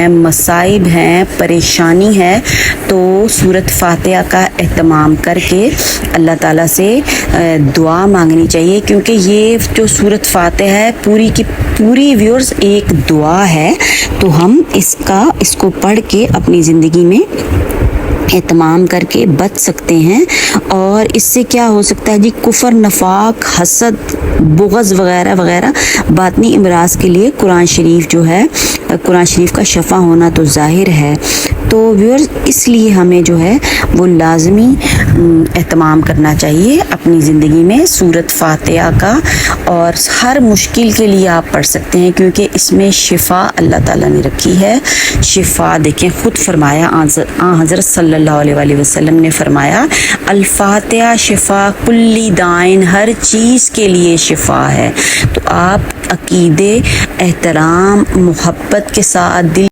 मसाइब हैं, परेशानी है, तो सूरत फातिहा का एहतमाम करके अल्लाह ताला से दुआ मांगनी चाहिए, क्योंकि ये जो सूरत फातिहा है पूरी की पूरी व्यूअर्स एक दुआ है। तो हम इसको पढ़ के अपनी ज़िंदगी में एहतमाम करके बच सकते हैं। और इससे क्या हो सकता है जी, कुफर, नफाक, हसद, बुग़्ज़ वगैरह वगैरह बातनी इमराज के लिए कुरान शरीफ जो है, कुरान शरीफ का शफ़ा होना तो ज़ाहिर है। तो व्यूअर्स इसलिए हमें जो है वो लाज़मी एहतमाम करना चाहिए अपनी ज़िंदगी में सूरत फातिहा का। और हर मुश्किल के लिए आप पढ़ सकते हैं, क्योंकि इसमें शिफ़ा अल्लाह ताला ने रखी है। शिफ़ा देखें, ख़ुद फरमाया हज़रत सल्लल्लाहु अलैहि वसल्लम ने फरमाया, अल फातिहा शिफ़ा कुल्ली दाइन, हर चीज़ के लिए शिफ़ा है। तो आप अक़ीदे, एहतराम, मोहब्बत के साथ दिल